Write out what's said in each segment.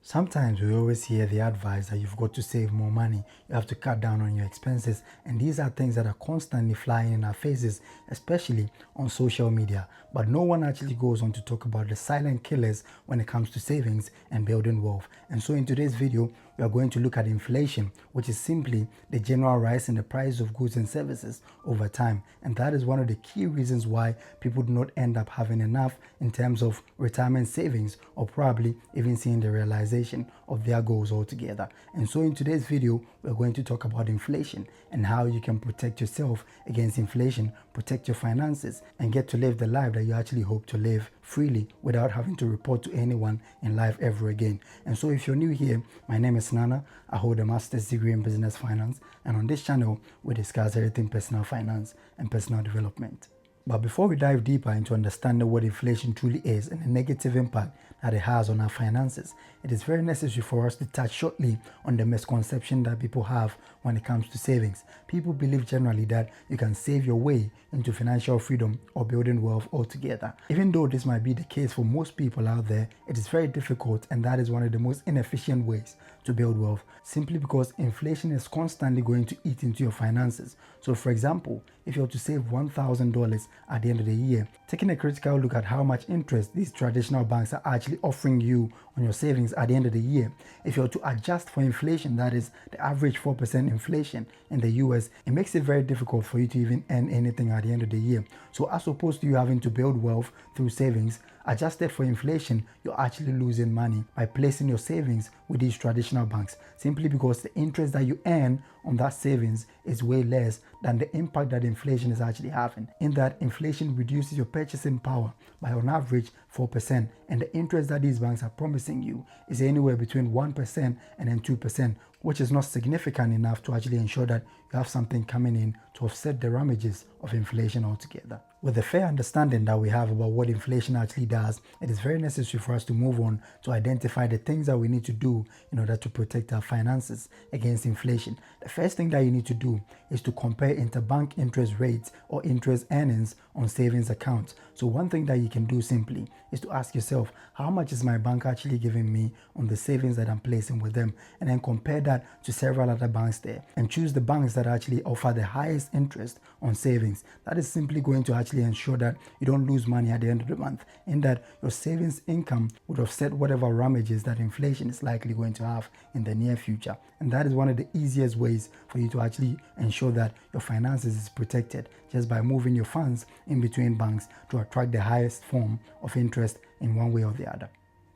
Sometimes we always hear the advice that you've got to save more money, you have to cut down on your expenses, and these are things that are constantly flying in our faces, especially on social media. But no one actually goes on to talk about the silent killers when it comes to savings and building wealth. And so in today's video, we are going to look at inflation, which is simply the general rise in the price of goods and services over time. And that is one of the key reasons why people do not end up having enough in terms of retirement savings, or probably even seeing the realization of their goals altogether. And so in today's video, we're going to talk about inflation and how you can protect yourself against inflation, protect your finances, and get to live the life that you actually hope to live freely without having to report to anyone in life ever again. And so if you're new here, my name is Nana. I hold a master's degree in business finance, and on this channel, we discuss everything personal finance and personal development. But before we dive deeper into understanding what inflation truly is and the negative impact that it has on our finances, it is very necessary for us to touch shortly on the misconception that people have when it comes to savings. People believe generally that you can save your way into financial freedom or building wealth altogether. Even though this might be the case for most people out there, it is very difficult, and that is one of the most inefficient ways to build wealth, simply because inflation is constantly going to eat into your finances. So for example, if you're to save $1,000 at the end of the year, taking a critical look at how much interest these traditional banks are actually offering you on your savings at the end of the year, if you're to adjust for inflation, that is the average 4% inflation in the US, it makes it very difficult for you to even earn anything at the end of the year. So as opposed to you having to build wealth through savings, adjusted for inflation, you're actually losing money by placing your savings with these traditional banks, simply because the interest that you earn on that savings is way less than the impact that inflation is actually having, in that inflation reduces your purchasing power by on average 4%, and the interest that these banks are promising you is anywhere between 1% and then 2%, which is not significant enough to actually ensure that you have something coming in to offset the ravages of inflation altogether. With the fair understanding that we have about what inflation actually does, it is very necessary for us to move on to identify the things that we need to do in order to protect our finances against inflation. The first thing that you need to do is to compare interbank interest rates or interest earnings on savings accounts. So one thing that you can do simply is to ask yourself, how much is my bank actually giving me on the savings that I'm placing with them? And then compare that to several other banks there and choose the banks that actually offer the highest interest on savings. That is simply going to actually ensure that you don't lose money at the end of the month, in that your savings income would offset whatever ravages that inflation is likely going to have in the near future. And that is one of the easiest ways for you to actually ensure that your finances is protected, just by moving your funds in between banks to attract the highest form of interest in one way or the other.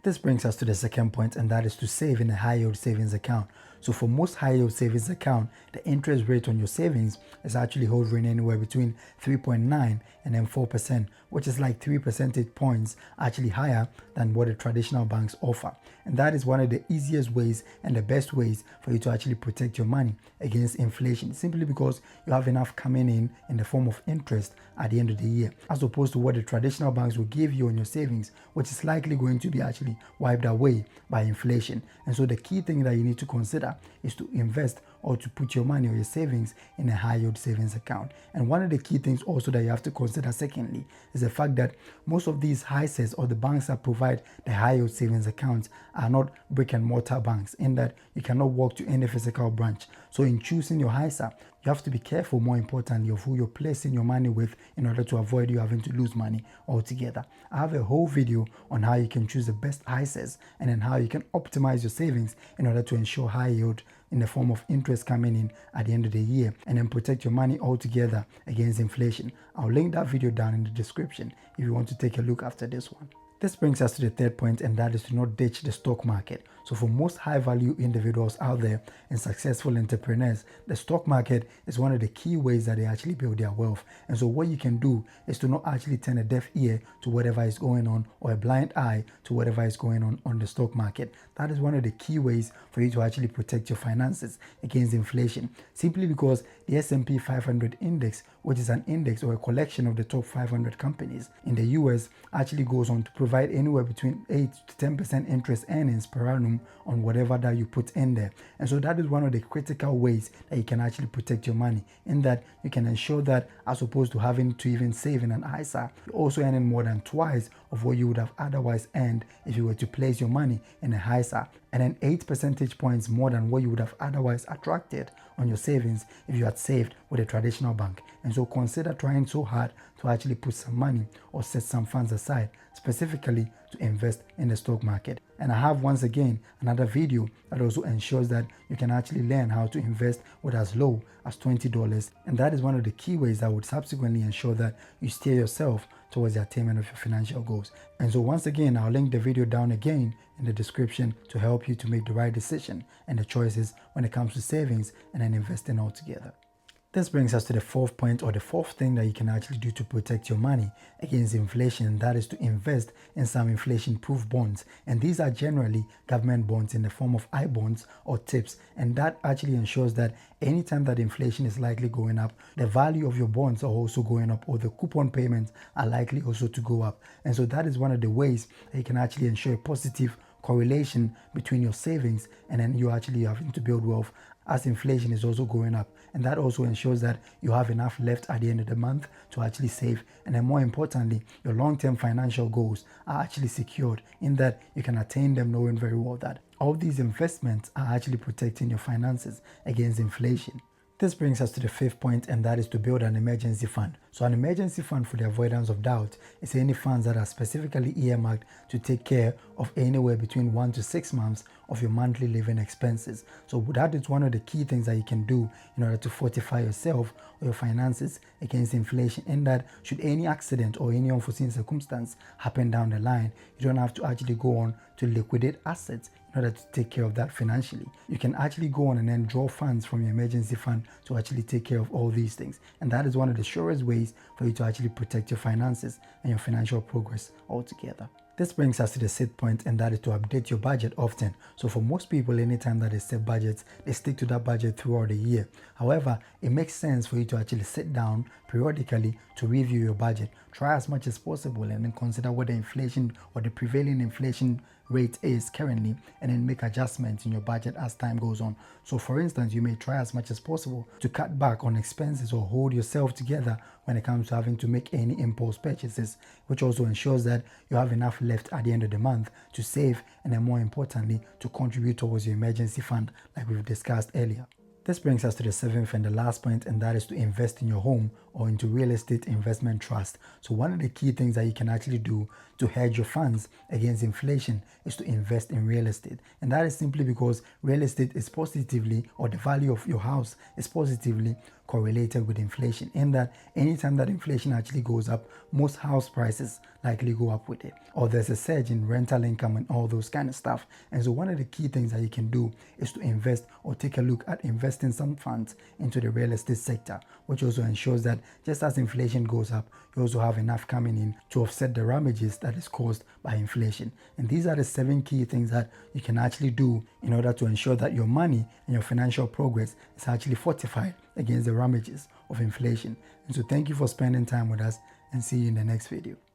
This brings us to the second point, and that is to save in a high yield savings account. So for most high yield savings account, the interest rate on your savings is actually hovering anywhere between 3.9 and then 4%, which is like 3 percentage points actually higher than what the traditional banks offer. And that is one of the easiest ways and the best ways for you to actually protect your money against inflation, simply because you have enough coming in the form of interest at the end of the year, as opposed to what the traditional banks will give you on your savings, which is likely going to be actually wiped away by inflation. And so the key thing that you need to consider is to invest or to put your money or your savings in a high yield savings account. And one of the key things also that you have to consider secondly is the fact that most of these HISAs, or the banks that provide the high yield savings accounts, are not brick and mortar banks, in that you cannot walk to any physical branch. So in choosing your HISA, you have to be careful, more importantly, of who you're placing your money with in order to avoid you having to lose money altogether. I have a whole video on how you can choose the best HISAs and then how you can optimize your savings in order to ensure high yield in the form of interest coming in at the end of the year, and then protect your money altogether against inflation. I'll link that video down in the description if you want to take a look after this one. This brings us to the third point, and that is to not ditch the stock market. So for most high value individuals out there and successful entrepreneurs, the stock market is one of the key ways that they actually build their wealth. And so what you can do is to not actually turn a deaf ear to whatever is going on, or a blind eye to whatever is going on the stock market. That is one of the key ways for you to actually protect your finances against inflation, simply because the S&P 500 index, which is an index or a collection of the top 500 companies in the US, actually goes on to provide anywhere between 8 to 10% interest earnings per annum on whatever that you put in there. And so that is one of the critical ways that you can actually protect your money, in that you can ensure that as opposed to having to even save in an ISA, you're also earning more than twice of what you would have otherwise earned if you were to place your money in a HISA, and then 8 percentage points more than what you would have otherwise attracted on your savings if you had saved with a traditional bank. And so consider trying so hard to actually put some money or set some funds aside specifically to invest in the stock market. And I have once again another video that also ensures that you can actually learn how to invest with as low as $20, and that is one of the key ways that would subsequently ensure that you steer yourself towards the attainment of your financial goals. And so once again, I'll link the video down again in the description to help you to make the right decision and the choices when it comes to savings and then investing altogether. This brings us to the fourth point, or the fourth thing that you can actually do to protect your money against inflation, and that is to invest in some inflation-proof bonds. And these are generally government bonds in the form of I-bonds or TIPS, and that actually ensures that anytime that inflation is likely going up, the value of your bonds are also going up, or the coupon payments are likely also to go up. And so that is one of the ways that you can actually ensure a positive correlation between your savings and then you actually having to build wealth as inflation is also going up. And that also ensures that you have enough left at the end of the month to actually save, and then more importantly, your long-term financial goals are actually secured in that you can attain them knowing very well that all these investments are actually protecting your finances against inflation. This brings us to the fifth point, and that is to build an emergency fund. So an emergency fund, for the avoidance of doubt, is any funds that are specifically earmarked to take care of anywhere between 1 to 6 months of your monthly living expenses. So that is one of the key things that you can do in order to fortify yourself or your finances against inflation, in that should any accident or any unforeseen circumstance happen down the line, you don't have to actually go on to liquidate assets in order to take care of that financially. You can actually go on and then draw funds from your emergency fund to actually take care of all these things. And that is one of the surest ways for you to actually protect your finances and your financial progress altogether. This brings us to the sixth point, and that is to update your budget often. So for most people, anytime that they set budgets, they stick to that budget throughout the year. However, it makes sense for you to actually sit down periodically to review your budget. Try as much as possible and then consider what the inflation or the prevailing inflation rate is currently, and then make adjustments in your budget as time goes on. So for instance, you may try as much as possible to cut back on expenses or hold yourself together when it comes to having to make any impulse purchases, which also ensures that you have enough left at the end of the month to save, and then more importantly, to contribute towards your emergency fund like we've discussed earlier. This brings us to the seventh and the last point, and that is to invest in your home or into real estate investment trust. So one of the key things that you can actually do to hedge your funds against inflation is to invest in real estate. And that is simply because real estate is positively, or the value of your house is positively correlated with inflation, in that anytime that inflation actually goes up, most house prices likely go up with it, or there's a surge in rental income and all those kind of stuff. And so one of the key things that you can do is to invest or take a look at investing some funds into the real estate sector, which also ensures that just as inflation goes up, you also have enough coming in to offset the ravages that is caused by inflation. And these are the 7 key things that you can actually do in order to ensure that your money and your financial progress is actually fortified against the ravages of inflation. And so thank you for spending time with us, and see you in the next video.